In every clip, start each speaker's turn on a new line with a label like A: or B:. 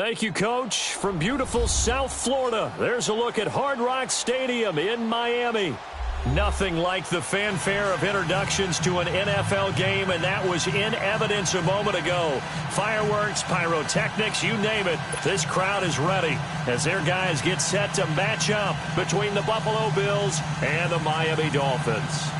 A: Thank you, Coach. From beautiful South Florida, there's a look at Hard Rock Stadium in Miami. Nothing like the fanfare of introductions to an NFL game, and that was in evidence a moment ago. Fireworks, pyrotechnics, you name it. This crowd is ready as their guys get set to match up between the Buffalo Bills and the Miami Dolphins.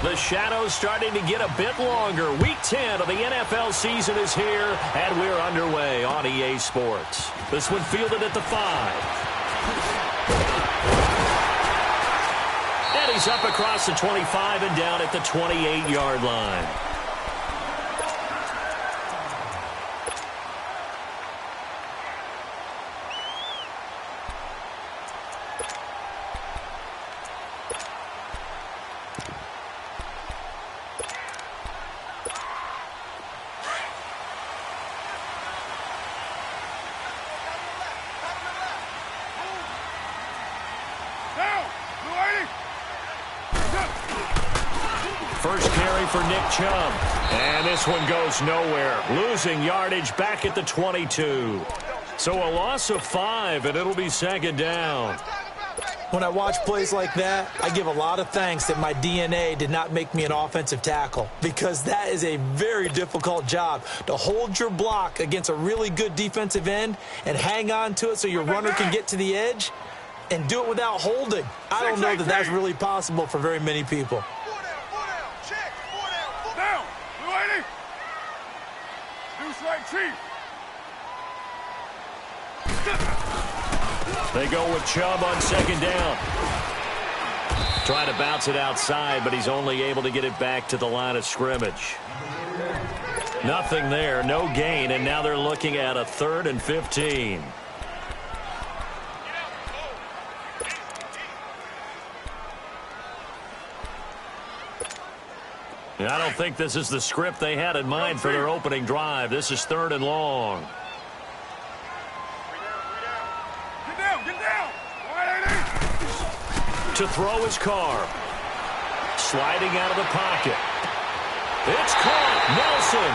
A: The shadow's starting to get a bit longer. Week 10 of the NFL season is here, and we're underway on EA Sports. This one fielded at the 5. And he's up across the 25 and down at the 28-yard line. First carry for Nick Chubb. And this one goes nowhere. Losing yardage back at the 22. So a loss of 5, and it'll be second down.
B: When I watch plays like that, I give a lot of thanks that my DNA did not make me an offensive tackle, because that is a very difficult job, to hold your block against a really good defensive end and hang on to it so your runner can get to the edge and do it without holding. I don't know that that's really possible for very many people.
A: They go with Chubb on second down. Trying to bounce it outside, but he's only able to get it back to the line of scrimmage. Nothing there, no gain, and now they're looking at a 3rd and 15. I don't think this is the script they had in mind for their opening drive. This is 3rd and long. To throw his car. Sliding out of the pocket. It's caught. Nelson.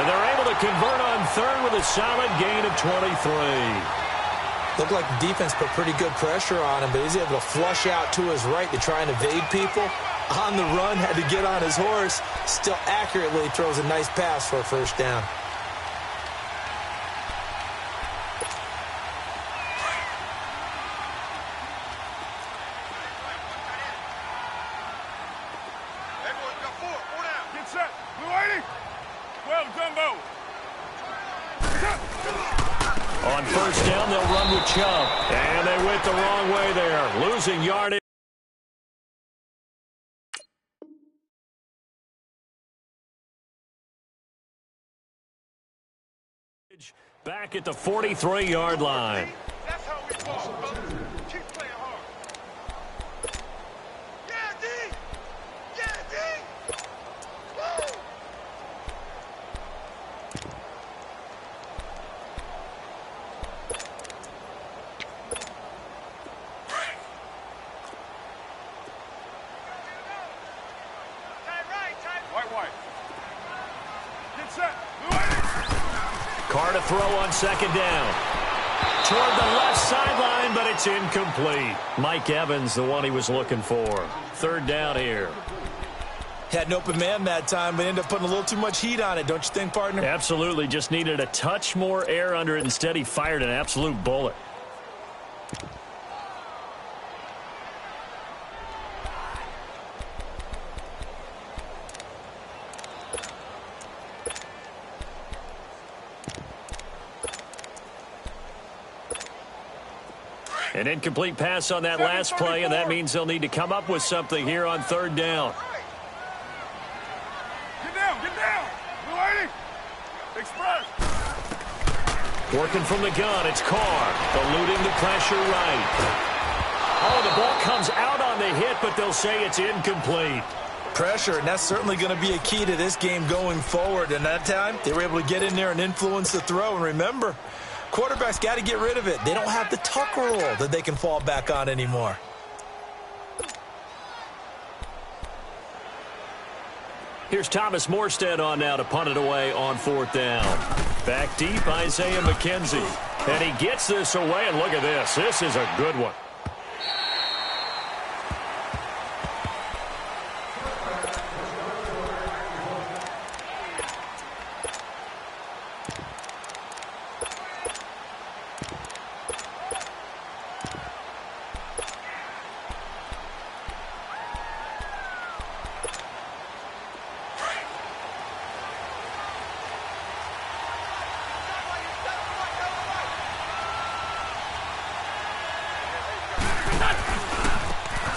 A: And they're able to convert on 3rd with a solid gain of 23.
B: Looked like the defense put pretty good pressure on him, but he's able to flush out to his right to try and evade people. On the run, had to get on his horse. Still accurately throws a nice pass for a first down.
A: On first down, they'll run with Chubb. And they went the wrong way there. Losing yardage. Back at the 43-yard line.
C: That's how we ball, brother. Keep playing hard. Yeah, D! Yeah, D! Woo! White. Get set.
A: Carr to throw on second down. Toward the left sideline, but it's incomplete. Mike Evans, the one he was looking for. 3rd down here.
B: Had an open man that time, but ended up putting a little too much heat on it, don't you think, partner?
A: Absolutely. Just needed a touch more air under it. Instead, he fired an absolute bullet. An incomplete pass on that last play, and that means they'll need to come up with something here on 3rd down.
C: Get down. Blue 80. Express.
A: Working from the gun, it's Carr. Eluding the pressure right. Oh, the ball comes out on the hit, but they'll say it's incomplete.
B: Pressure, and that's certainly going to be a key to this game going forward. And that time, they were able to get in there and influence the throw. And remember, quarterbacks got to get rid of it. They don't have the tuck rule that they can fall back on anymore.
A: Here's Thomas Morstead on now to punt it away on 4th down. Back deep, Isaiah McKenzie. And he gets this away, and look at this. This is a good one.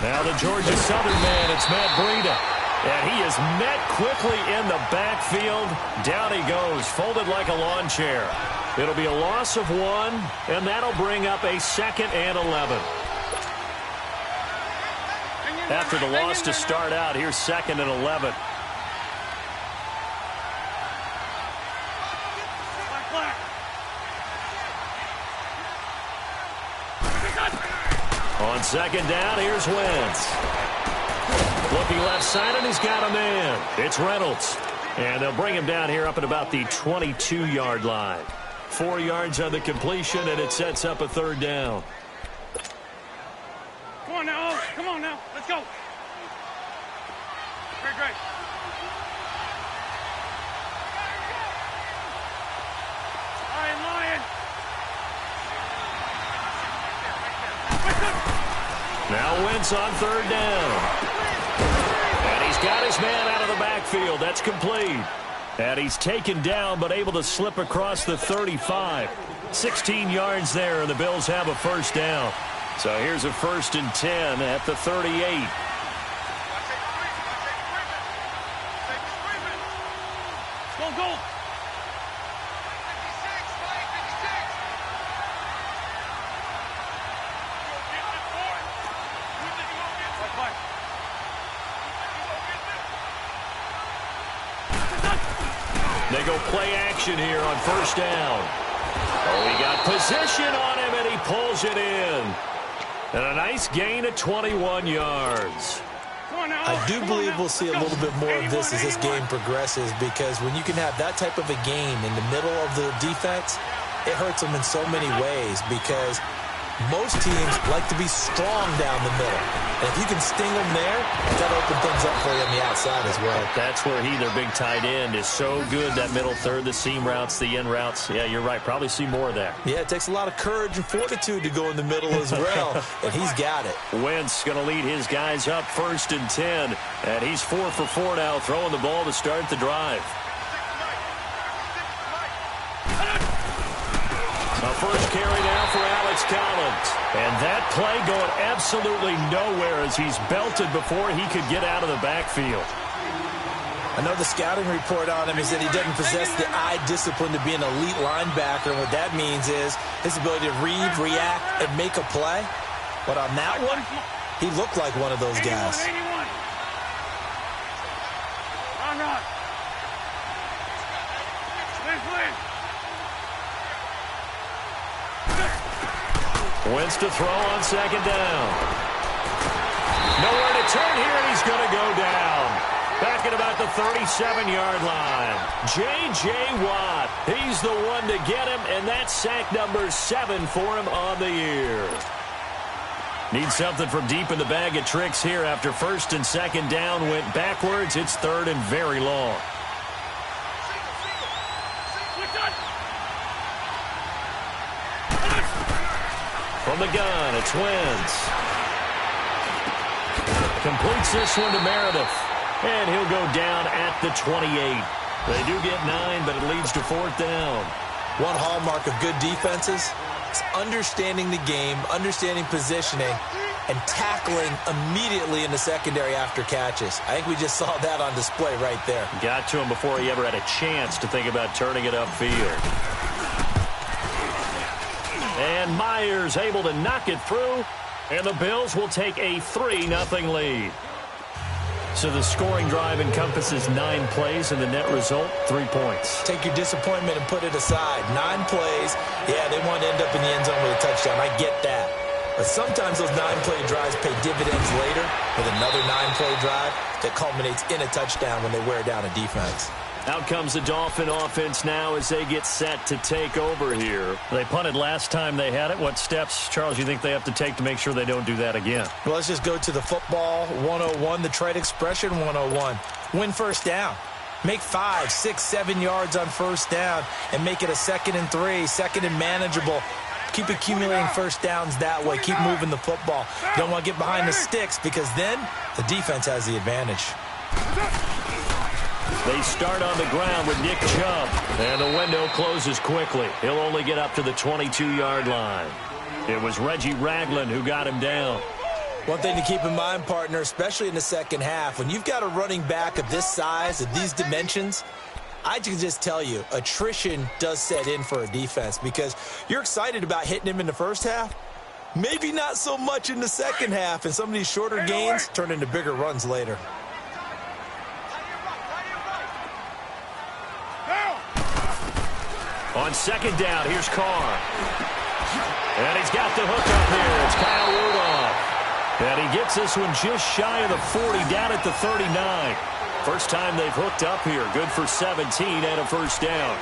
A: Now the Georgia Southern man, it's Matt Breida. And he is met quickly in the backfield. Down he goes, folded like a lawn chair. It'll be a loss of 1, and that'll bring up a 2nd and 11. After the loss to start out, here's 2nd and 11. On 2nd down, here's Wentz. Looking left side, and he's got a man. It's Reynolds. And they'll bring him down here up at about the 22-yard line. 4 yards on the completion, and it sets up a 3rd down.
C: Come on now. Come on now. Let's go. Great. Lion.
A: Now Wentz on 3rd down. And he's got his man out of the backfield. That's complete. And he's taken down but able to slip across the 35. 16 yards there, and the Bills have a 1st down. So here's a 1st and 10 at the 38.
C: Go.
A: They go play action here on 1st down. Oh, he got position on him, and he pulls it in. And a nice gain of 21 yards.
B: I do believe we'll see a little bit more of this as this game progresses, because when you can have that type of a game in the middle of the defense, it hurts them in so many ways, because most teams like to be strong down the middle. And if you can sting them there, that'll open things up for you on the outside as well.
A: That's where their big tight end, is so good, that middle third, the seam routes, the in routes. Yeah, you're right. Probably see more of that.
B: Yeah, it takes a lot of courage and fortitude to go in the middle as well, and he's got it.
A: Wentz going to lead his guys up 1st and 10, and he's 4 for 4 now, throwing the ball to start the drive. A first carry now for Alex Collins. And that play going absolutely nowhere as he's belted before he could get out of the backfield.
B: I know the scouting report on him is that he doesn't possess the eye discipline to be an elite linebacker. And what that means is his ability to read, react, and make a play. But on that one, he looked like one of those guys.
A: Wentz to throw on 2nd down. Nowhere to turn here, and he's going to go down. Back at about the 37-yard line. J.J. Watt, he's the one to get him, and that's sack number 7 for him on the year. Need something from deep in the bag of tricks here after 1st and 2nd down went backwards. It's 3rd and very long. From the gun, it's Wentz. Completes this one to Meredith. And he'll go down at the 28. They do get 9, but it leads to 4th down.
B: One hallmark of good defenses is understanding the game, understanding positioning, and tackling immediately in the secondary after catches. I think we just saw that on display right there.
A: Got to him before he ever had a chance to think about turning it upfield. And Myers able to knock it through, and the Bills will take a 3-0 lead. So the scoring drive encompasses 9 plays, and the net result, 3 points.
B: Take your disappointment and put it aside. 9 plays. Yeah, they want to end up in the end zone with a touchdown. I get that. But sometimes those 9-play drives pay dividends later with another 9-play drive that culminates in a touchdown when they wear down a defense.
A: Out comes the Dolphin offense now as they get set to take over here. They punted last time they had it. What steps, Charles, you think they have to take to make sure they don't do that again?
B: Well, let's just go to the football 101, the trade expression 101. Win first down. Make 5, 6, 7 yards on first down and make it a 2nd and 3, 2nd and manageable. Keep accumulating first downs that way. Keep moving the football. Don't want to get behind the sticks because then the defense has the advantage.
A: They start on the ground with Nick Chubb, and the window closes quickly. He'll only get up to the 22-yard line. It was Reggie Ragland who got him down.
B: One thing to keep in mind, partner, especially in the second half, when you've got a running back of this size, of these dimensions, I can just tell you, attrition does set in for a defense because you're excited about hitting him in the first half. Maybe not so much in the second half, and some of these shorter gains turn into bigger runs later.
A: On second down, here's Carr. And he's got the hook up here. It's Kyle Rudolph. And he gets this one just shy of the 40, down at the 39. First time they've hooked up here. Good for 17 and a first down.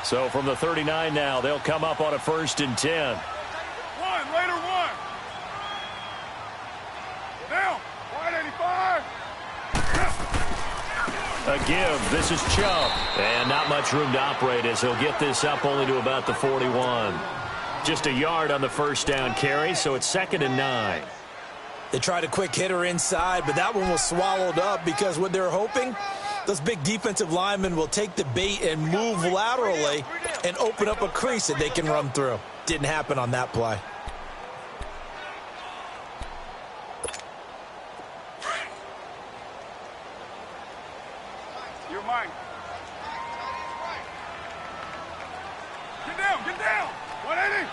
A: So from the 39 now, they'll come up on a 1st and 10.
C: Raider 1. Now, wide 85.
A: A give. This is Chubb. And not much room to operate as he'll get this up only to about the 41. Just a yard on the first down carry, so it's 2nd and 9.
B: They tried a quick hitter inside, but that one was swallowed up because what they're hoping, those big defensive linemen will take the bait and move laterally and open up a crease that they can run through. Didn't happen on that play.
C: You're mine. Get down. 180. 180.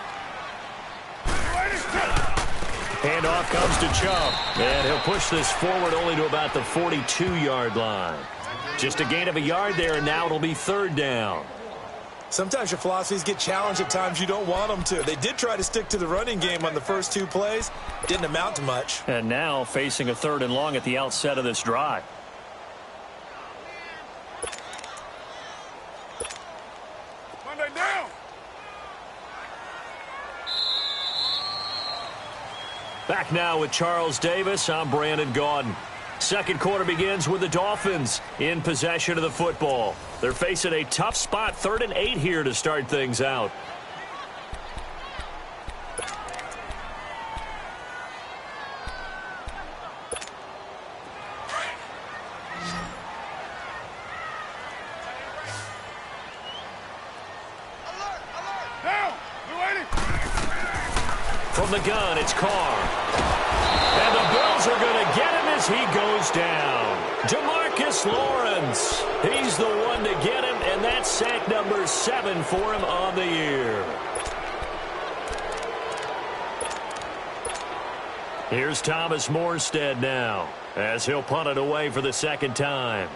A: Handoff comes to Chubb. And he'll push this forward only to about the 42-yard line. Just a gain of a yard there, and now it'll be 3rd down.
B: Sometimes your philosophies get challenged at times you don't want them to. They did try to stick to the running game on the first 2 plays. Didn't amount to much.
A: And now facing a 3rd and long at the outset of this drive.
C: Monday down.
A: Back now with Charles Davis. I'm Brandon Gaudin. Second quarter begins with the Dolphins in possession of the football. They're facing a tough spot, 3rd and 8 here to start things out. From the gun, it's Carr. And the Bills are going to get him as he goes down. Demarcus Lawrence. He's the one to get him, and that's sack number 7 for him on the year. Here's Thomas Morstead now as he'll punt it away for the 2nd time.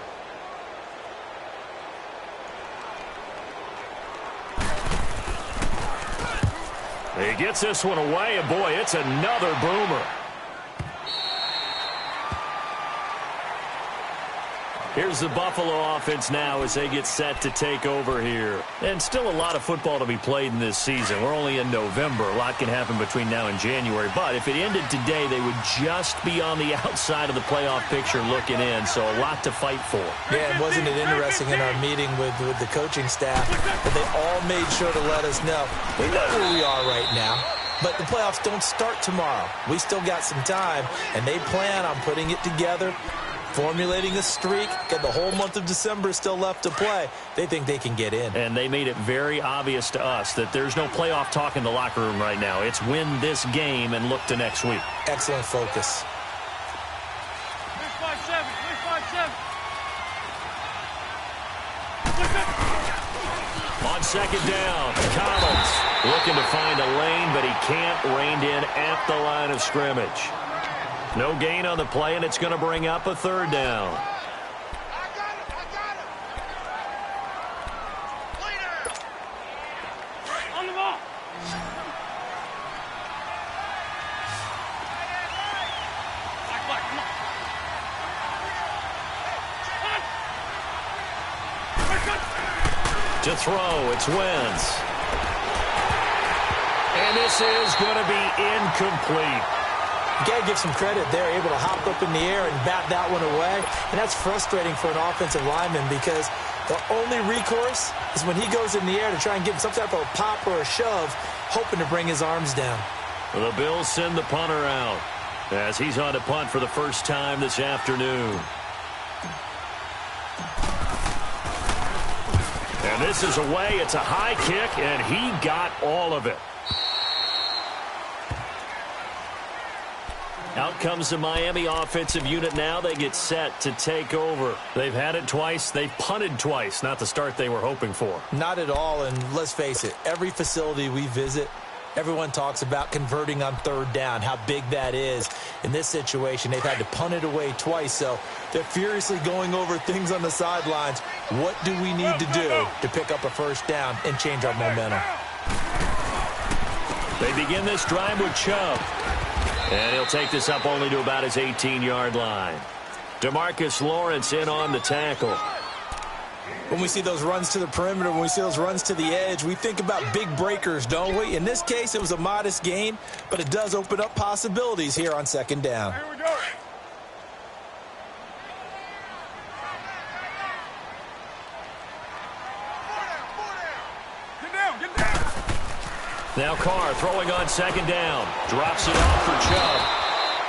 A: He gets this one away, and boy, it's another boomer. Here's the Buffalo offense now as they get set to take over here. And still a lot of football to be played in this season. We're only in November. A lot can happen between now and January. But if it ended today, they would just be on the outside of the playoff picture looking in. So a lot to fight for.
B: Yeah, and wasn't it interesting in our meeting with the coaching staff that they all made sure to let us know. We know where we are right now. But the playoffs don't start tomorrow. We still got some time, and they plan on putting it together, formulating a streak, got the whole month of December still left to play. They think they can get in.
A: And they made it very obvious to us that there's no playoff talk in the locker room right now. It's win this game and look to next week.
B: Excellent focus.
C: 357.
A: On second down, Collins looking to find a lane, but he can't, reined in at the line of scrimmage. No gain on the play, and it's going to bring up a third down.
C: On the ball. Black, come on.
A: To throw, it's Wentz. And this is going to be incomplete.
B: You got to give some credit. They're able to hop up in the air and bat that one away. And that's frustrating for an offensive lineman because the only recourse is when he goes in the air to try and give him some type of a pop or a shove, hoping to bring his arms down.
A: The Bills send the punter out as he's on to punt for the first time this afternoon. And this is away. It's a high kick, and he got all of it. Out comes the Miami offensive unit now. They get set to take over. They've had it twice. They've punted twice. Not the start they were hoping for.
B: Not at all, and let's face it, every facility we visit, everyone talks about converting on third down, how big that is. In this situation, they've had to punt it away twice, so they're furiously going over things on the sidelines. What do we need to do to pick up a first down and change our momentum?
A: They begin this drive with Chubb. And he'll take this up only to about his 18-yard line. DeMarcus Lawrence in on the tackle.
B: When we see those runs to the perimeter, when we see those runs to the edge, we think about big breakers, don't we? In this case, it was a modest gain, but it does open up possibilities here on second down.
C: Here we go. Get down, get down.
A: Now Carr throwing on second down. Drops it off for Chubb.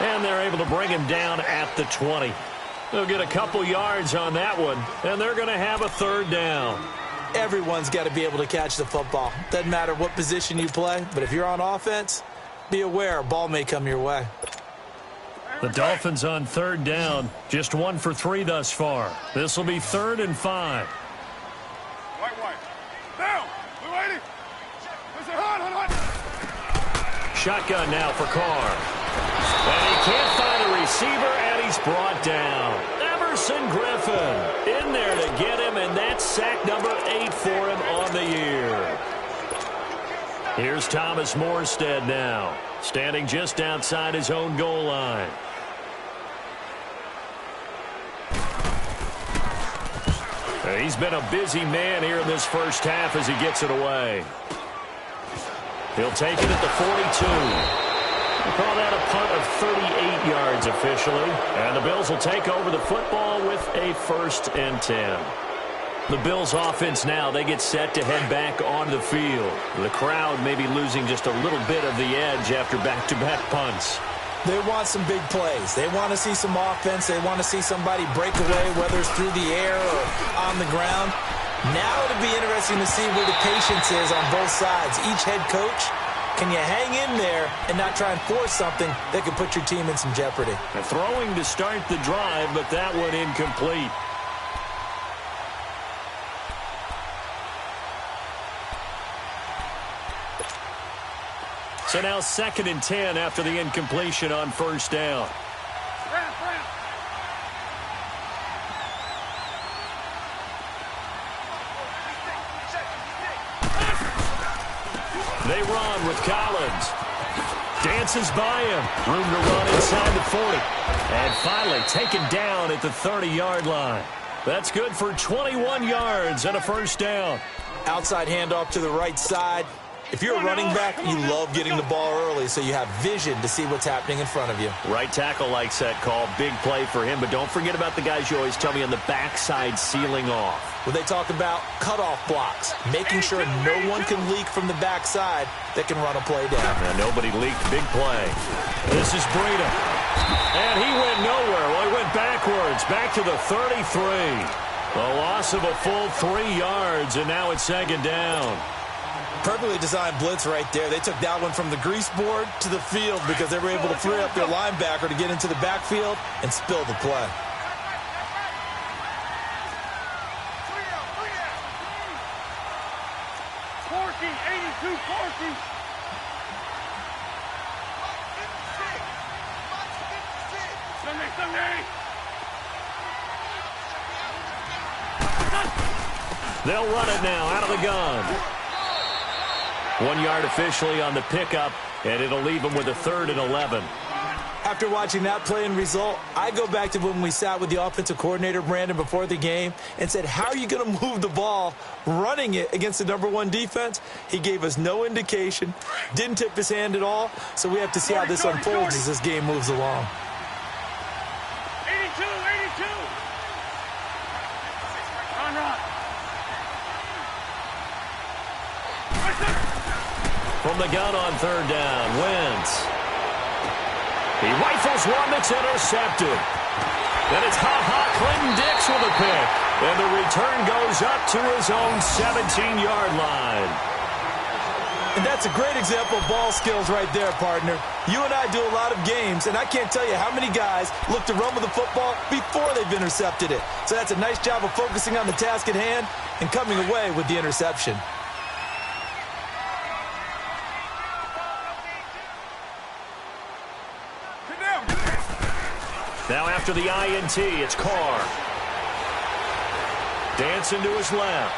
A: And they're able to bring him down at the 20. They'll get a couple yards on that one, and they're going to have a third down.
B: Everyone's got to be able to catch the football. Doesn't matter what position you play, but if you're on offense, be aware a ball may come your way.
A: The Dolphins on third down, just 1 for 3 thus far. This will be 3rd and 5.
C: White. Down. Blue 80. Listen, hunt.
A: Shotgun now for Carr. And he can't find a receiver, and he's brought down. Everson Griffin in there to get him, and that's sack number 8 for him on the year. Here's Thomas Morstead now, standing just outside his own goal line. He's been a busy man here in this first half as he gets it away. He'll take it at the 42. We'll call that a punt of 38 yards officially. And the Bills will take over the football with a 1st and 10. The Bills offense now, they get set to head back onto the field. The crowd may be losing just a little bit of the edge after back-to-back punts.
B: They want some big plays. They want to see some offense. They want to see somebody break away, whether it's through the air or on the ground. Now it'll be interesting to see where the patience is on both sides. Each head coach, can you hang in there and not try and force something that could put your team in some jeopardy?
A: Throwing to start the drive, but that one incomplete. So now 2nd and 10 after the incompletion on first down. They run with Collins. Dances by him. Room to run inside the 40. And finally taken down at the 30-yard line. That's good for 21 yards and a first down.
B: Outside handoff to the right side. If you're a running back, you love getting the ball early so you have vision to see what's happening in front of you.
A: Right tackle likes that call. Big play for him. But don't forget about the guys you always tell me on the backside sealing off.
B: Well, they talk about cutoff blocks, making sure no one can leak from the backside that can run a play down.
A: Now, nobody leaked. Big play. This is Breida. And he went nowhere. Well, he went backwards, back to the 33. A loss of a full 3 yards, and now it's 2nd down.
B: Perfectly designed blitz right there. They took that one from the grease board to the field because they were able to free up their linebacker to get into the backfield and spill the play.
C: Corky, 82, Corky. Sunday.
A: They'll run it now out of the gun. 1 yard officially on the pickup, and it'll leave them with a 3rd and 11.
B: After watching that play and result, I go back to when we sat with the offensive coordinator, Brandon, before the game and said, how are you going to move the ball running it against the #1 defense? He gave us no indication, didn't tip his hand at all, so we have to see how this unfolds as this game moves along.
C: 82. Run.
A: From the gun on 3rd down, Wentz. He rifles one that's intercepted. Then it's Clinton Dix with a pick. And the return goes up to his own 17-yard line.
B: And that's a great example of ball skills right there, partner. You and I do a lot of games, and I can't tell you how many guys look to run with the football before they've intercepted it. So that's a nice job of focusing on the task at hand and coming away with the interception.
A: Now after the INT, it's Carr. Dancing to his left.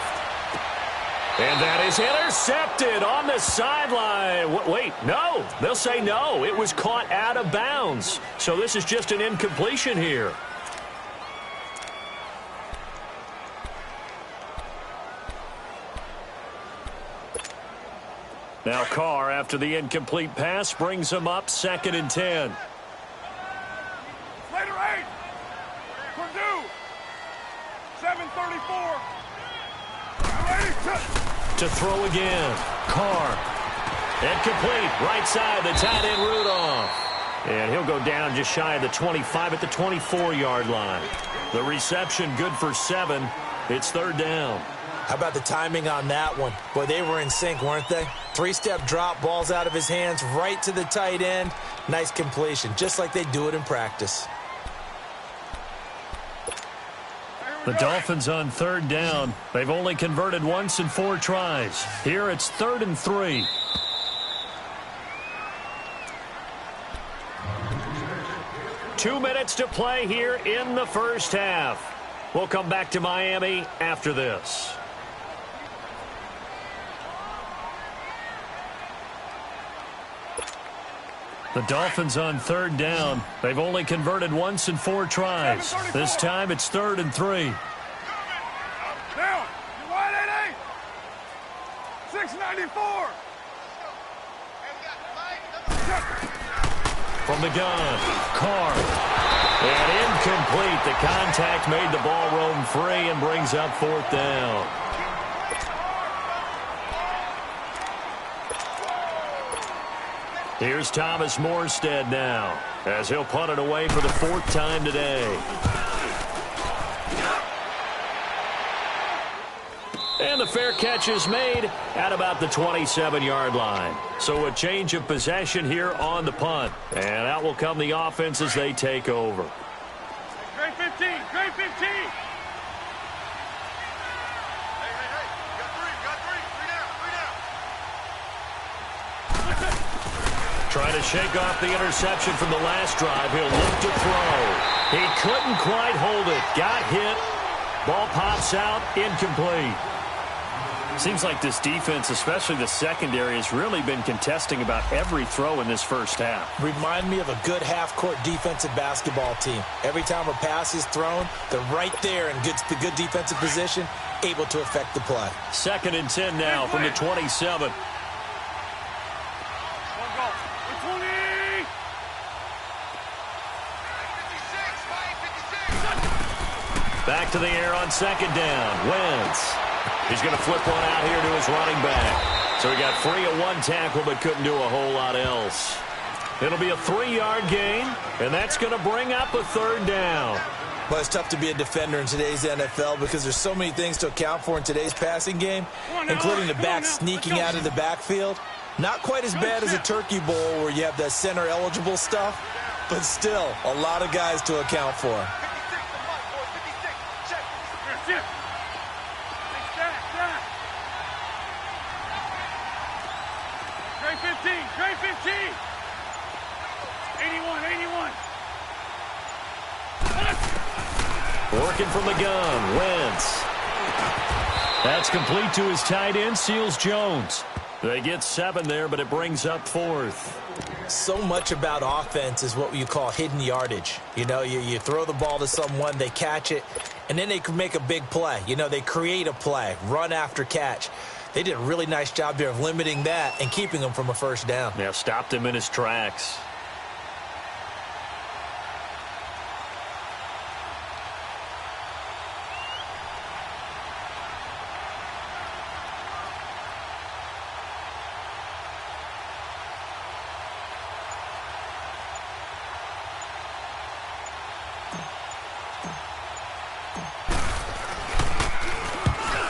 A: And that is intercepted on the sideline. Wait, no. They'll say no. It was caught out of bounds. So this is just an incompletion here. Now Carr, after the incomplete pass, brings him up 2nd and 10.
C: Later 8. Purdue. 7:34.
A: To throw again. Carr. Incomplete. Right side, the tight end Rudolph. And he'll go down just shy of the 25 at the 24-yard line. The reception good for 7. It's 3rd down.
B: How about the timing on that one? Boy, they were in sync, weren't they? 3-step drop, ball's out of his hands, right to the tight end. Nice completion, just like they do it in practice.
A: The Dolphins on 3rd down. They've only converted once in 4 tries. Here it's 3rd and 3. Two minutes to play here in the first half. We'll come back to Miami after this. The Dolphins on 3rd down. They've only converted once in 4 tries. This time it's 3rd and 3.
C: Down. You wide 88. 694.
A: From the gun, Carr. And incomplete. The contact made the ball roam free and brings up 4th down. Here's Thomas Morstead now, as he'll punt it away for the 4th time today. And the fair catch is made at about the 27-yard line. So a change of possession here on the punt. And out will come the offense as they take over.
C: Grade 15. Grade 15.
A: Trying to shake off the interception from the last drive. He'll look to throw. He couldn't quite hold it. Got hit. Ball pops out. Incomplete. Seems like this defense, especially the secondary, has really been contesting about every throw in this first half.
B: Remind me of a good half-court defensive basketball team. Every time a pass is thrown, they're right there in the good defensive position, able to affect the play.
A: 2nd and 10 now from the 27. Back to the air on 2nd down. Wentz. He's going to flip one out here to his running back. So he got free of 1 tackle but couldn't do a whole lot else. It'll be a 3-yard gain, and that's going to bring up a 3rd down.
B: Well, it's tough to be a defender in today's NFL because there's so many things to account for in today's passing game, including the back sneaking out of the backfield. Not quite as bad as a Turkey Bowl where you have that center-eligible stuff, but still a lot of guys to account for.
C: Grade 15. Grade 15. 81.
A: Working from the gun, Wentz. That's complete to his tight end, Seals Jones. They get 7 there, but it brings up 4th.
B: So much about offense is what you call hidden yardage. You know, you throw the ball to someone, they catch it, and then they can make a big play. You know, they create a play, run after catch. They did a really nice job there of limiting that and keeping him from a first down.
A: Yeah, stopped him in his tracks.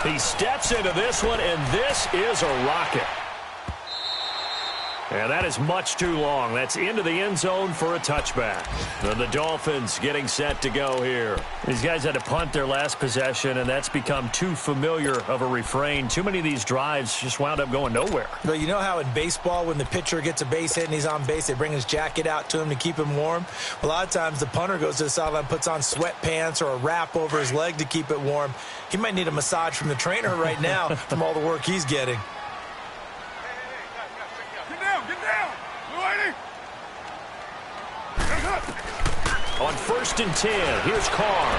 A: He steps into this one, and this is a rocket. And that is much too long. That's into the end zone for a touchback. And the Dolphins getting set to go here. These guys had to punt their last possession, and that's become too familiar of a refrain. Too many of these drives just wound up going nowhere.
B: But you know how in baseball, when the pitcher gets a base hit and he's on base, they bring his jacket out to him to keep him warm? A lot of times the punter goes to the sideline, puts on sweatpants or a wrap over his leg to keep it warm. He might need a massage from the trainer right now from all the work he's getting.
A: On 1st and 10, here's Carr.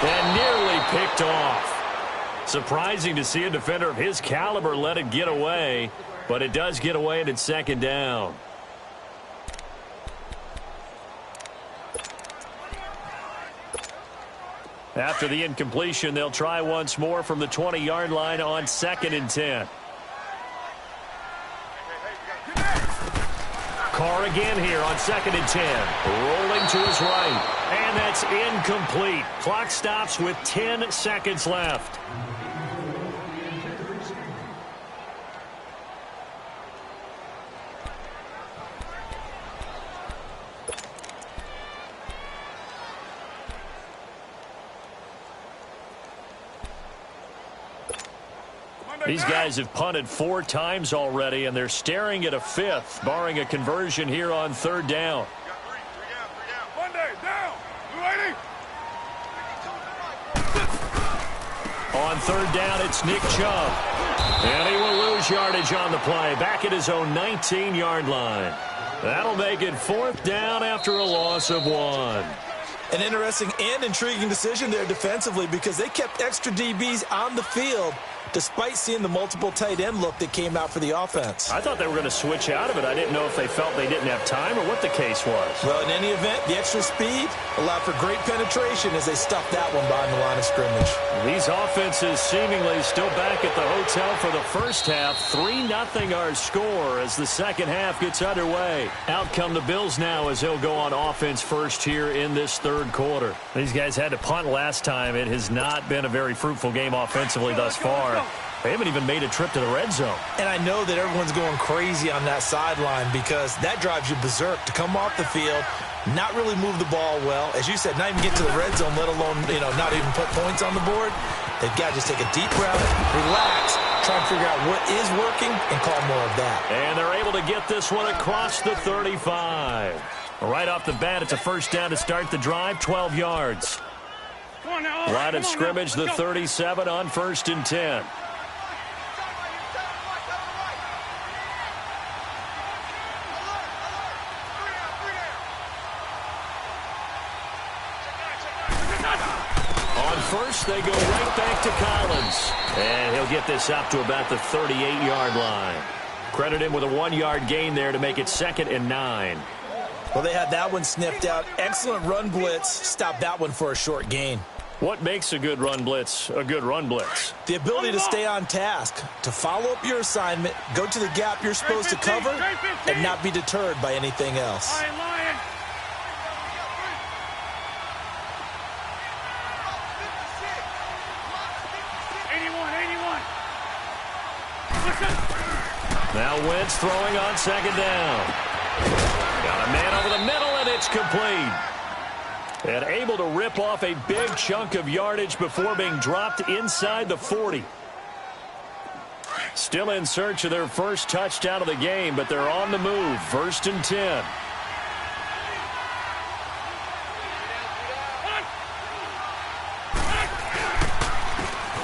A: And nearly picked off. Surprising to see a defender of his caliber let it get away, but it does get away and it's 2nd down. After the incompletion, they'll try once more from the 20-yard line on 2nd and 10. Carr again here on 2nd and 10. Rolling to his right. And that's incomplete. Clock stops with 10 seconds left. These guys have punted 4 times already, and they're staring at a 5th, barring a conversion here on 3rd down. On 3rd down, it's Nick Chubb. And he will lose yardage on the play, back at his own 19-yard line. That'll make it 4th down after a loss of 1.
B: An interesting and intriguing decision there defensively because they kept extra DBs on the field despite seeing the multiple tight end look that came out for the offense.
A: I thought they were going to switch out of it. I didn't know if they felt they didn't have time or what the case was.
B: Well, in any event, the extra speed allowed for great penetration as they stuffed that one behind the line of scrimmage.
A: These offenses seemingly still back at the hotel for the first half. 3-0 our score as the second half gets underway. Out come the Bills now as they'll go on offense first here in this 3rd quarter. These guys had to punt last time. It has not been a very fruitful game offensively thus far. They haven't even made a trip to the red zone.
B: And I know that everyone's going crazy on that sideline because that drives you berserk to come off the field, not really move the ball well. As you said, not even get to the red zone, let alone, not even put points on the board. They've got to just take a deep breath, relax, try and figure out what is working, and call more of that.
A: And they're able to get this one across the 35. Right off the bat, it's a first down to start the drive, 12 yards. Line of scrimmage, the 37 on 1st and 10. First, they go right back to Collins. And he'll get this up to about the 38-yard line. Credit him with a 1-yard gain there to make it 2nd and 9.
B: Well, they had that one sniffed out. Excellent run blitz. Stopped that one for a short gain.
A: What makes a good run blitz a good run blitz?
B: The ability to stay on task, to follow up your assignment, go to the gap you're supposed to cover, and not be deterred by anything else.
A: Now Wentz throwing on 2nd down. Got a man over the middle, and it's complete. And able to rip off a big chunk of yardage before being dropped inside the 40. Still in search of their first touchdown of the game, but they're on the move. 1st and 10.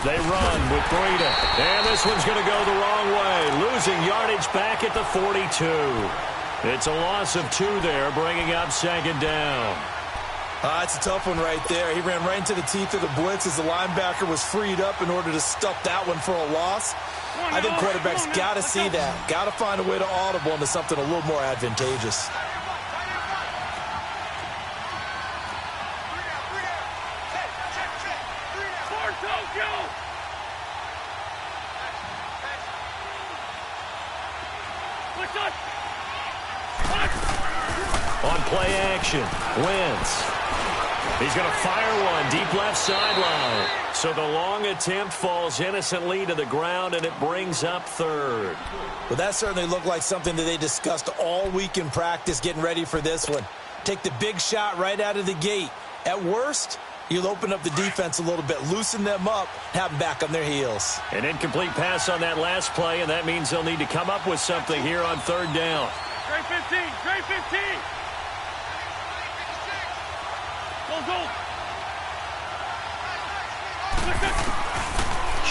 A: They run with Breida. And this one's going to go the wrong way. Losing yardage back at the 42. It's a loss of 2 there, bringing up second down.
B: It's a tough one right there. He ran right into the teeth of the blitz as the linebacker was freed up in order to stuff that one for a loss. I think quarterbacks got to see that. Got to find a way to audible into something a little more advantageous.
A: On play action, Wentz. He's going to fire one deep left sideline. So the long attempt falls innocently to the ground, and it brings up third.
B: Well, that certainly looked like something that they discussed all week in practice getting ready for this one. Take the big shot right out of the gate. At worst, you'll open up the defense a little bit, loosen them up, have them back on their heels.
A: An incomplete pass on that last play, and that means they'll need to come up with something here on third down.
C: Trey 15, Trey 15.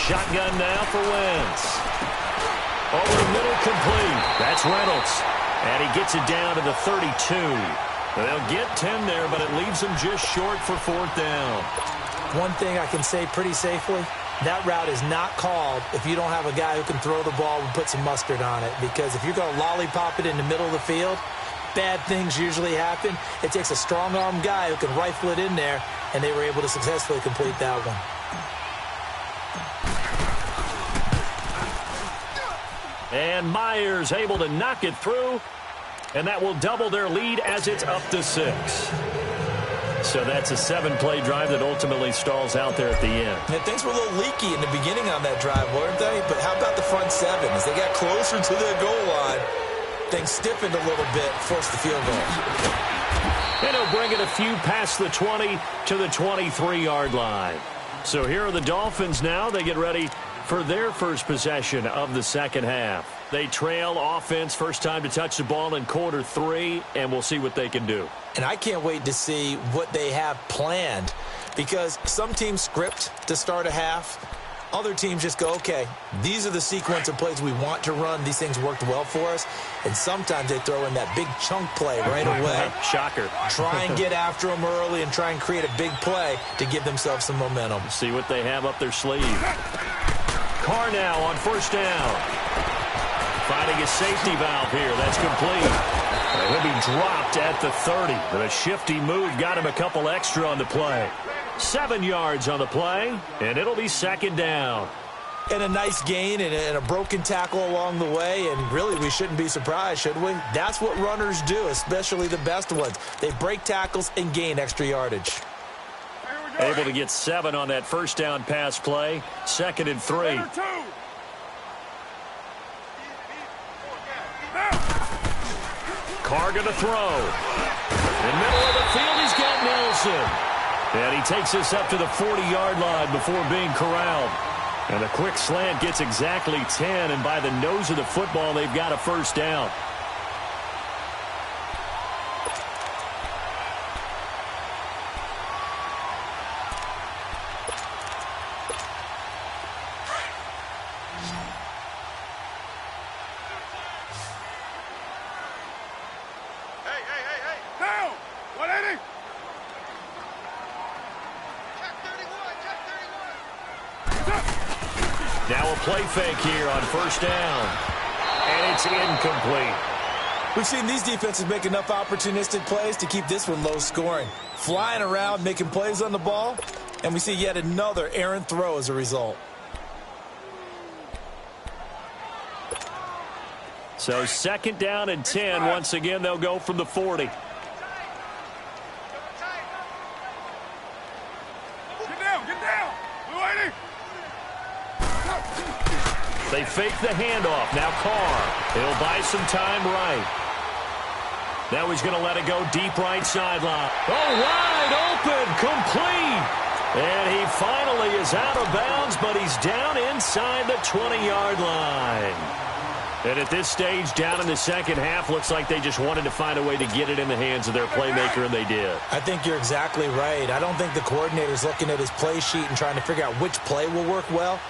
A: Shotgun now for Wentz. Over the middle, complete. That's Reynolds. And he gets it down to the 32. They'll get 10 there, but it leaves them just short for fourth down.
B: One thing I can say pretty safely, that route is not called if you don't have a guy who can throw the ball and put some mustard on it. Because if you're going to lollipop it in the middle of the field, bad things usually happen. It takes a strong-arm guy who can rifle it in there, and they were able to successfully complete that one.
A: And Myers able to knock it through, and that will double their lead as it's up to 6. So that's a 7-play drive that ultimately stalls out there at the end.
B: And things were a little leaky in the beginning on that drive, weren't they? But how about the front 7? As they got closer to their goal line, things stiffened a little bit, forced the field goal.
A: And he'll bring it a few past the 20 to the 23-yard line. So here are the Dolphins now. They get ready for their first possession of the second half. They trail offense, first time to touch the ball in quarter 3, and we'll see what they can do.
B: And I can't wait to see what they have planned, because some teams script to start a half. Other teams just go, okay, these are the sequence of plays we want to run. These things worked well for us. And sometimes they throw in that big chunk play right away.
A: Shocker.
B: Try and get after them early and try and create a big play to give themselves some momentum.
A: See what they have up their sleeve. Carr now on first down. Finding a safety valve here. That's complete. He'll be dropped at the 30. But a shifty move got him a couple extra on the play. 7 yards on the play, and it'll be second down.
B: And a nice gain and a broken tackle along the way, and really we shouldn't be surprised, should we? That's what runners do, especially the best ones. They break tackles and gain extra yardage.
A: Able to get 7 on that first down pass play. 2nd and 3. Carr gonna throw. In the middle of the field, he's got Nelson. And he takes this up to the 40-yard line before being corralled. And a quick slant gets exactly 10, and by the nose of the football, they've got a first down. Now a play fake here on first down. And it's incomplete.
B: We've seen these defenses make enough opportunistic plays to keep this one low scoring. Flying around, making plays on the ball, and we see yet another errant throw as a result.
A: So 2nd down and 10. Once again, they'll go from the 40.
C: Get down. Blue 80.
A: They fake the handoff. Now Carr. He'll buy some time right. Now he's going to let it go deep right sideline. Oh, wide open. Complete. And he finally is out of bounds, but he's down inside the 20-yard line. And at this stage, down in the second half, looks like they just wanted to find a way to get it in the hands of their playmaker, and they did.
B: I think you're exactly right. I don't think the coordinator's looking at his play sheet and trying to figure out which play will work well.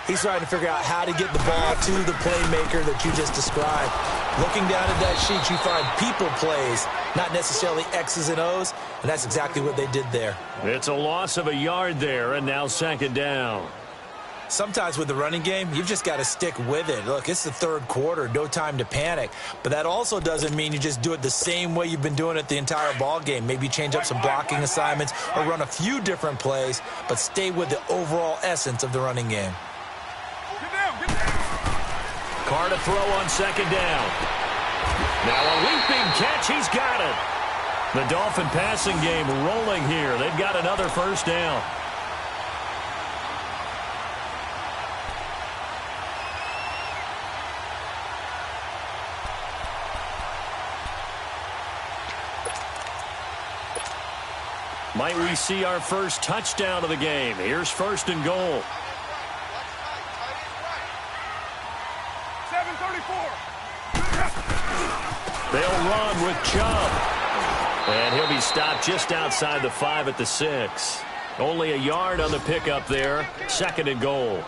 B: He's trying to figure out how to get the ball to the playmaker that you just described. Looking down at that sheet, you find people plays, not necessarily X's and O's, and that's exactly what they did there.
A: It's a loss of a yard there, and now second down.
B: Sometimes with the running game, you've just got to stick with it. Look, it's the third quarter, no time to panic. But that also doesn't mean you just do it the same way you've been doing it the entire ball game. Maybe change up some blocking assignments or run a few different plays, but stay with the overall essence of the running game.
A: Carr to throw on second down. Now a leaping catch. He's got it. The Dolphin passing game rolling here. They've got another first down. Might we see our first touchdown of the game? Here's first and goal.
C: 7:34.
A: They'll run with Chubb. And he'll be stopped just outside the 5 at the 6. Only a yard on the pickup there. Second and goal.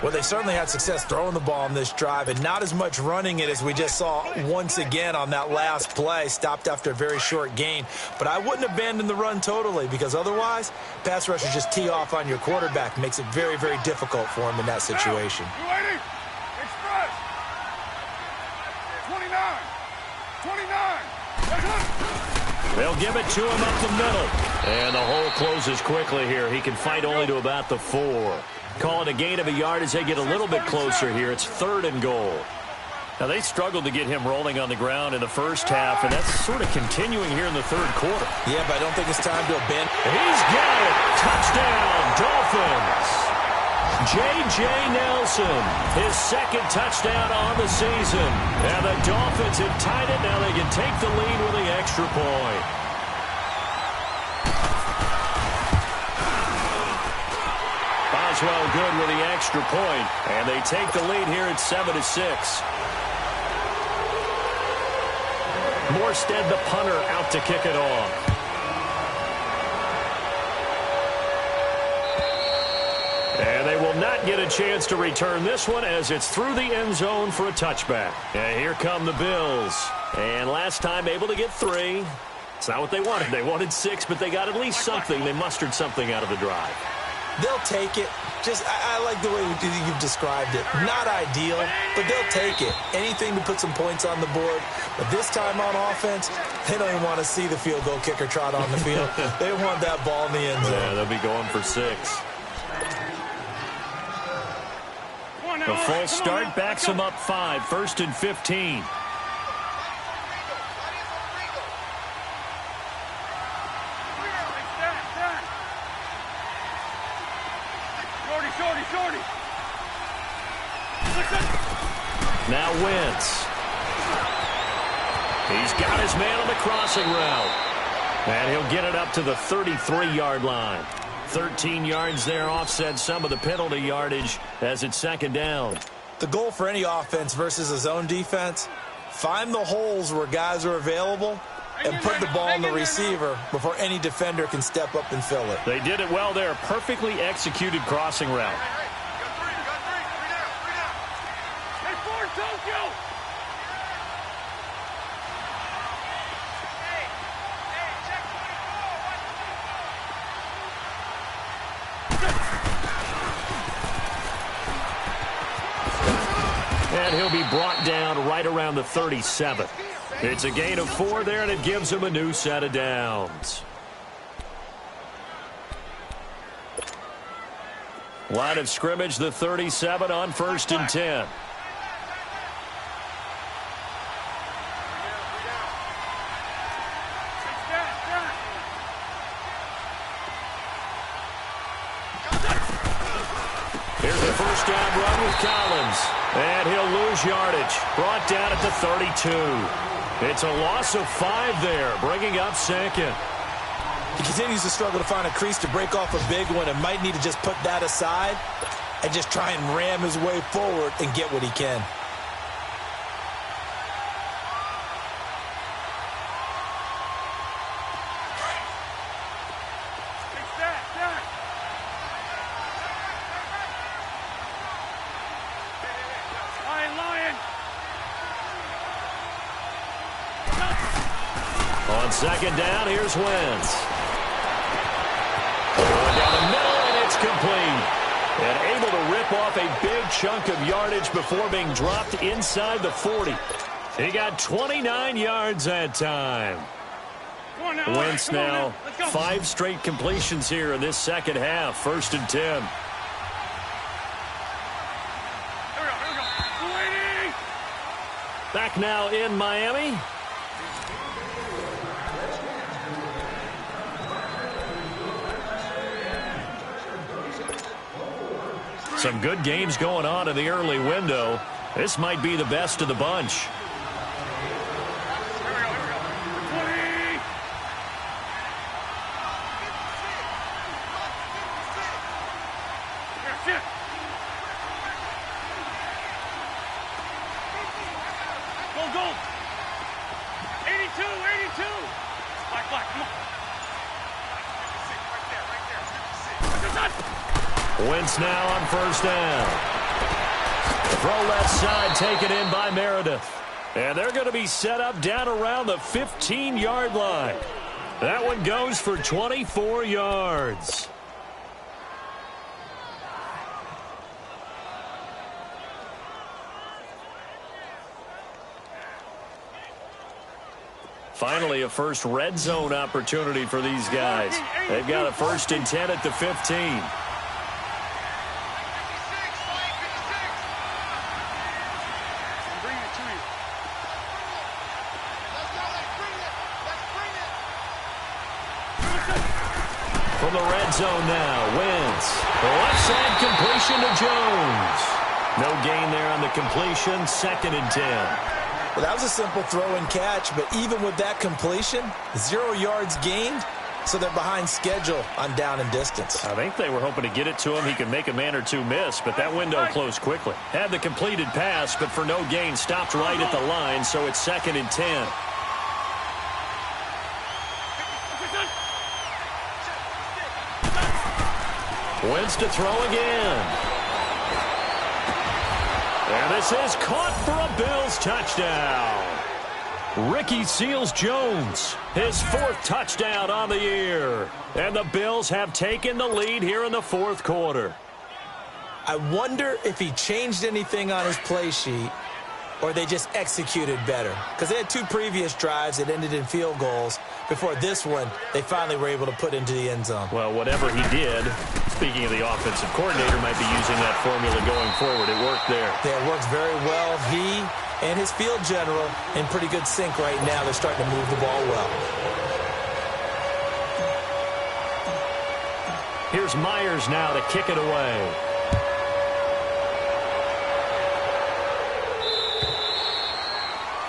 B: Well, they certainly had success throwing the ball on this drive and not as much running it as we just saw once again on that last play. Stopped after a very short gain. But I wouldn't abandon the run totally because otherwise, pass rushers just tee off on your quarterback. Makes it very, very difficult for him in that situation.
C: Express. 29. 29.
A: They'll give it to him up the middle. And the hole closes quickly here. He can fight only to about the 4. Call it a gain of a yard as they get a little bit closer here. It's third and goal. Now, they struggled to get him rolling on the ground in the first half, and that's sort of continuing here in the third quarter.
B: Yeah, but I don't think it's time to abandon.
A: He's got it. Touchdown, Dolphins. J.J. Nelson, his second touchdown on the season. And the Dolphins have tied it. Now they can take the lead with the extra point. Well, good with the extra point, and they take the lead here at 7-6. Morstead, the punter, out to kick it off. And they will not get a chance to return this one as it's through the end zone for a touchback. And here come the Bills. And last time able to get 3. It's not what they wanted. They wanted 6, but they got at least something. They mustered something out of the drive.
B: They'll take it. I like the way you've described it. Not ideal, but they'll take it. Anything to put some points on the board. But this time on offense, they don't even want to see the field goal kicker trot on the field. They want that ball in the end zone.
A: Yeah, they'll be going for 6. The false start backs them up 5. First and 15. Now Wentz. He's got his man on the crossing route. And he'll get it up to the 33-yard line. 13 yards there, offset some of the penalty yardage as it's second down.
B: The goal for any offense versus a zone defense, find the holes where guys are available and put the ball in the receiver before any defender can step up and fill it.
A: They did it well there. Perfectly executed crossing route. And he'll be brought down right around the 37. It's a gain of 4 there, and it gives him a new set of downs. Line of scrimmage, the 37 on first and 10. Here's the first down run with Collins. And he'll lose yardage. Brought down at the 32. It's a loss of 5 there, bringing up second.
B: He continues to struggle to find a crease to break off a big one and might need to just put that aside and just try and ram his way forward and get what he can.
A: On second down, here's Wentz. Going down the middle, and it's complete. And able to rip off a big chunk of yardage before being dropped inside the 40. He got 29 yards that time. Wentz now 5 straight completions here in this second half. 1st and 10. Back now in Miami. Some good games going on in the early window. This might be the best of the bunch. Wentz now on 1st down. Throw left side, taken in by Meredith. And they're going to be set up down around the 15-yard line. That one goes for 24 yards. Finally, a first red zone opportunity for these guys. They've got a 1st and 10 at the 15. From the red zone now, Wentz. Left side completion to Jones. No gain there on the completion, 2nd and 10.
B: Well, that was a simple throw and catch, but even with that completion, 0 yards gained, so they're behind schedule on down and distance.
A: I think they were hoping to get it to him. He could make a man or two miss, but that window closed quickly. Had the completed pass, but for no gain, stopped right at the line, so it's 2nd and 10. Wentz to throw again. And this is caught for a Bills touchdown. Ricky Seals-Jones, his 4th touchdown on the year. And the Bills have taken the lead here in the 4th quarter.
B: I wonder if he changed anything on his play sheet or they just executed better. Because they had 2 previous drives that ended in field goals. Before this one, they finally were able to put into the end zone.
A: Well, whatever he did, speaking of the offensive coordinator, might be using that formula going forward. It worked there.
B: Yeah, it works very well. He and his field general in pretty good sync right now. They're starting to move the ball well.
A: Here's Myers now to kick it away.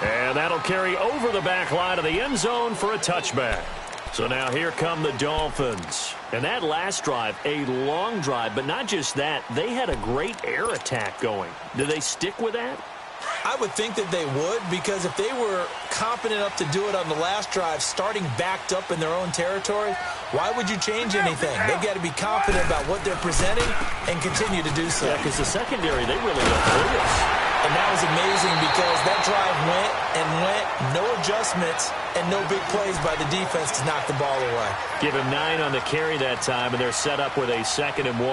A: And that'll carry over the back line of the end zone for a touchback. So now here come the Dolphins. And that last drive, a long drive, but not just that. They had a great air attack going. Do they stick with that?
B: I would think that they would, because if they were confident enough to do it on the last drive, starting backed up in their own territory, why would you change anything? They've got to be confident about what they're presenting and continue to do so.
A: Yeah, because the secondary, they really look clueless.
B: And that was amazing because that drive went and went, no adjustments, and no big plays by the defense to knock the ball away.
A: Give him 9 on the carry that time, and they're set up with a 2nd and 1.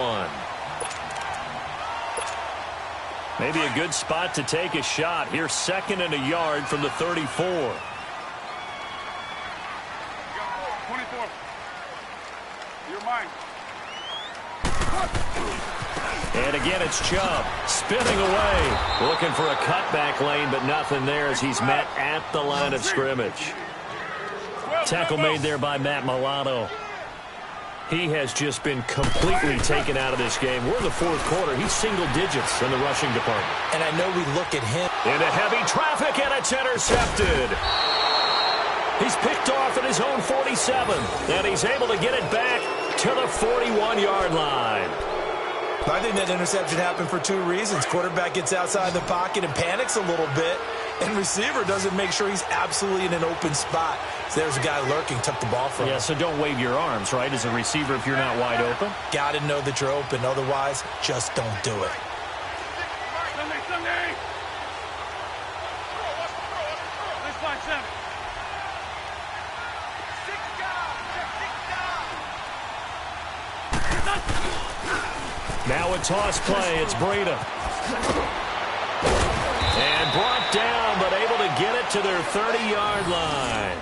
A: Maybe a good spot to take a shot. Here's 2nd and a yard from the 34.
C: 24. You're mine.
A: And again, it's Chubb spinning away, looking for a cutback lane, but nothing there as he's met at the line of scrimmage. Tackle made there by Matt Milano. He has just been completely taken out of this game. We're in the 4th quarter. He's single digits in the rushing department.
B: And I know we look at him.
A: Into heavy traffic, and it's intercepted. He's picked off at his own 47, and he's able to get it back to the 41-yard line.
B: I think that interception happened for 2 reasons. Quarterback gets outside the pocket and panics a little bit, and receiver doesn't make sure he's absolutely in an open spot. So there's a guy lurking, took the ball from him.
A: Yeah, so don't wave your arms, right, as a receiver if you're not wide open.
B: Got to know that you're open. Otherwise, just don't do it.
C: Sunday. Let's find 7.
A: Now a toss play. It's Breida. And brought down, but able to get it to their 30-yard line.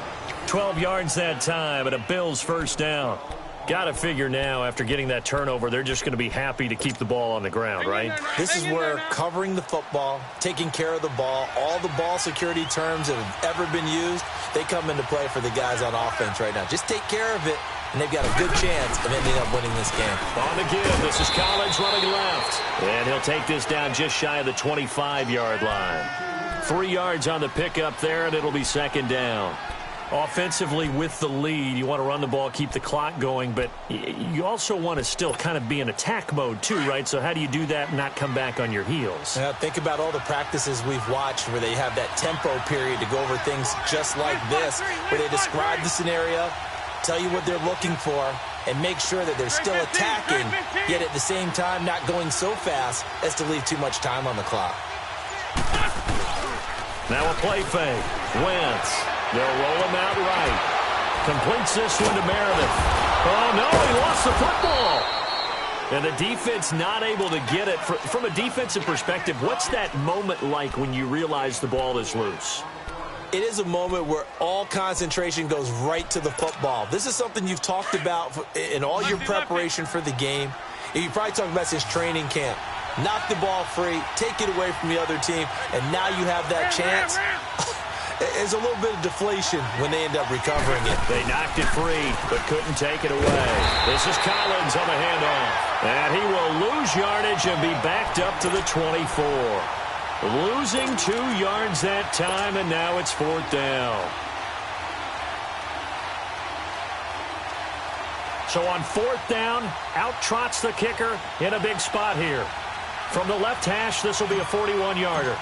A: 12 yards that time, and a Bills first down. Got to figure now, after getting that turnover, they're just going to be happy to keep the ball on the ground, right?
B: This is where covering the football, taking care of the ball, all the ball security terms that have ever been used, they come into play for the guys on offense right now. Just take care of it, and they've got a good chance of ending up winning this game.
A: On the give, this is Collins running left. And he'll take this down just shy of the 25-yard line. 3 yards on the pickup there, and it'll be second down. Offensively with the lead, you want to run the ball, keep the clock going, but you also want to still kind of be in attack mode too, right? So how do you do that and not come back on your heels?
B: Think about all the practices we've watched where they have that tempo period to go over things just like this, where they describe the scenario, tell you what they're looking for, and make sure that they're still attacking, yet at the same time not going so fast as to leave too much time on the clock.
A: Now a play fake. Wentz. They'll roll him out right. Completes this one to Meredith. Oh, no, he lost the football. And the defense not able to get it. From a defensive perspective, what's that moment like when you realize the ball is loose?
B: It is a moment where all concentration goes right to the football. This is something you've talked about in all your preparation for the game. You probably talked about since training camp. Knock the ball free, take it away from the other team, and now you have that chance. There's a little bit of deflation when they end up recovering it.
A: They knocked it free, but couldn't take it away. This is Collins on the handoff. And he will lose yardage and be backed up to the 24. Losing 2 yards that time, and now it's fourth down. So on fourth down, out trots the kicker in a big spot here. From the left hash, this will be a 41-yarder.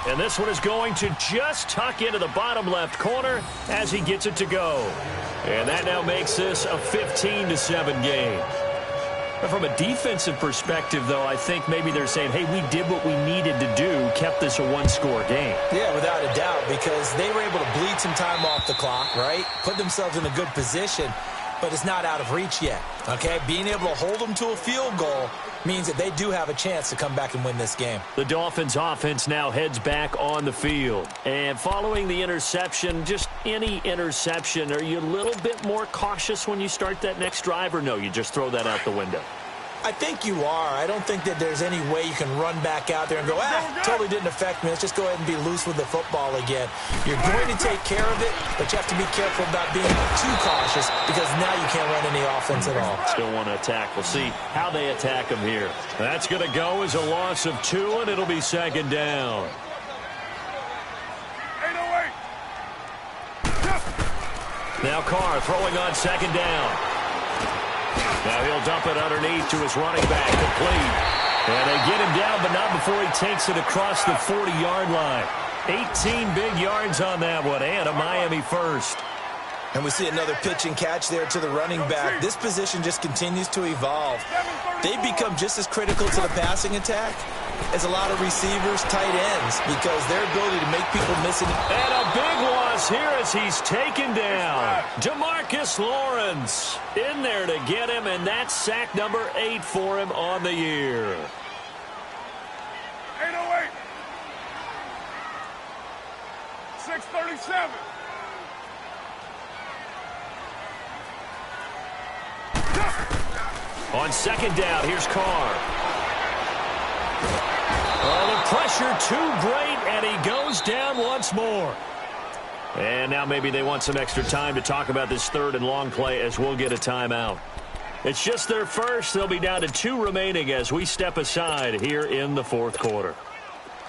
A: And this one is going to just tuck into the bottom left corner as he gets it to go. And that now makes this a 15-7 game. But from a defensive perspective, though, I think maybe they're saying, hey, we did what we needed to do, kept this a one-score game.
B: Yeah, without a doubt, because they were able to bleed some time off the clock, right? Put themselves in a good position, but it's not out of reach yet, okay? Being able to hold them to a field goal means that they do have a chance to come back and win this game.
A: The Dolphins offense now heads back on the field. And following the interception, just any interception, are you a little bit more cautious when you start that next drive, or no, you just throw that out the window?
B: I think you are. I don't think that there's any way you can run back out there and go, totally didn't affect me. Let's just go ahead and be loose with the football again. You're going to take care of it, but you have to be careful about being too cautious because now you can't run any offense at all.
A: Still want to attack. We'll see how they attack them here. That's going to go as a loss of 2, and it'll be second down.
C: 808.
A: Now Carr throwing on second down. Now he'll dump it underneath to his running back, complete. And they get him down, but not before he takes it across the 40-yard line. 18 big yards on that one, and a Miami first.
B: And we see another pitch and catch there to the running back. This position just continues to evolve. They become just as critical to the passing attack as a lot of receivers, tight ends, because their ability to make people miss it.
A: And a big loss here as he's taken down. DeMarcus Lawrence in there to get him, and that's sack number 8 for him on the year.
C: 808. 637.
A: On second down, here's Carr. Oh, the pressure too great, and he goes down once more. And now maybe they want some extra time to talk about this third and long play as we'll get a timeout. It's just their first. They'll be down to 2 remaining as we step aside here in the fourth quarter.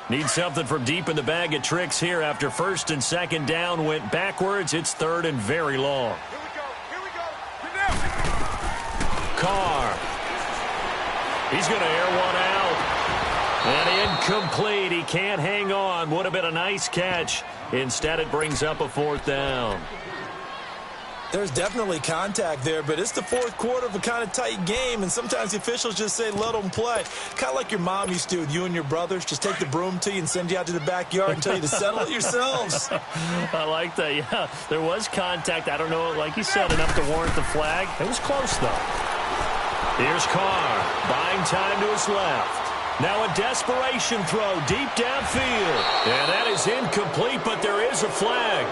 A: Need something from deep in the bag of tricks here after first and second down went backwards. It's third and very long.
C: Here we go. Get down.
A: Carr. He's going to air one out. And incomplete. He can't hang on. Would have been a nice catch. Instead, it brings up a fourth down.
B: There's definitely contact there, but it's the fourth quarter of a kind of tight game, and sometimes the officials just say, let them play. Kind of like your mom used to with you and your brothers. Just take the broom to you and send you out to the backyard and tell you to settle it yourselves.
A: I like that, yeah. There was contact. I don't know, like you said, enough to warrant the flag. It was close, though. Here's Carr, buying time to his left. Now a desperation throw deep downfield. And that is incomplete, but there is a flag.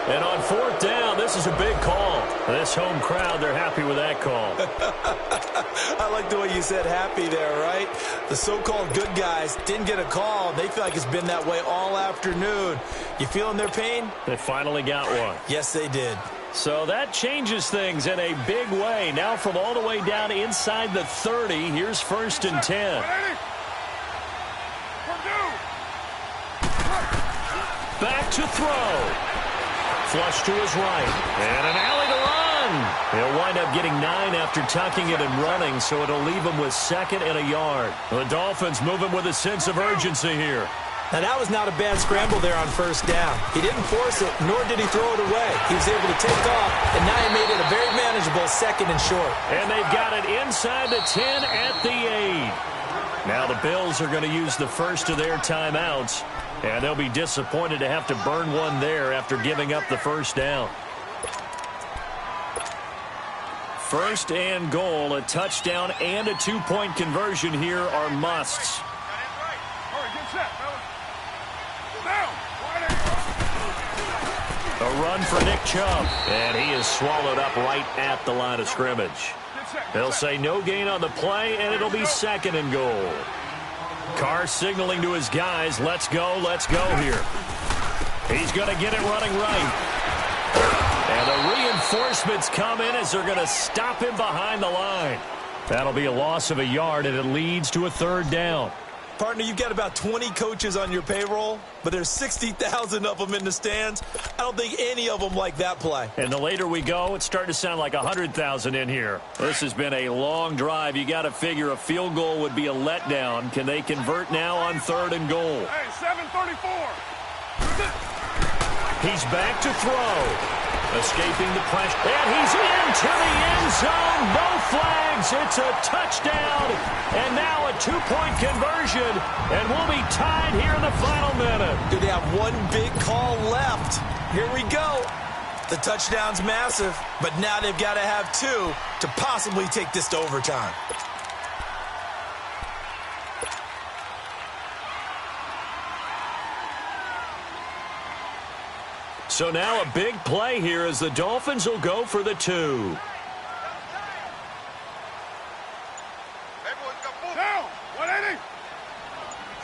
A: And on fourth down, this is a big call. This home crowd, they're happy with that call.
B: I like the way you said happy there, right? The so-called good guys didn't get a call. They feel like it's been that way all afternoon. You feeling their pain?
A: They finally got one.
B: Yes, they did.
A: So that changes things in a big way. Now from all the way down inside the 30, here's 1st and 10. Back to throw. Flush to his right. And an alley to run. He'll wind up getting 9 after tucking it and running, so it'll leave him with 2nd and a yard. The Dolphins moving with a sense of urgency here.
B: Now, that was not a bad scramble there on 1st down. He didn't force it, nor did he throw it away. He was able to take off, and now he made it a very manageable 2nd and short.
A: And they've got it inside the 10 at the 8. Now the Bills are going to use the first of their timeouts. And they'll be disappointed to have to burn one there after giving up the 1st down. 1st and goal, a touchdown and a 2-point conversion here are musts. A run for Nick Chubb, and he is swallowed up right at the line of scrimmage. They'll say no gain on the play, and it'll be 2nd and goal. Carr signaling to his guys, let's go here. He's going to get it running right. And the reinforcements come in as they're going to stop him behind the line. That'll be a loss of a yard, and it leads to a 3rd down.
B: Partner, you've got about 20 coaches on your payroll, but there's 60,000 of them in the stands. I don't think any of them like that play.
A: And the later we go, it's starting to sound like 100,000 in here. This has been a long drive. You got to figure a field goal would be a letdown. Can they convert now on 3rd and goal?
C: Hey, 7:34.
A: He's back to throw. Escaping the pressure. And he's into the end zone. No flags. It's a touchdown. And now a 2-point conversion. And we'll be tied here in the final minute.
B: Do they have one big call left? Here we go. The touchdown's massive, but now they've got to have 2 to possibly take this to overtime.
A: So now a big play here as the Dolphins will go for the 2.
C: Down, 180.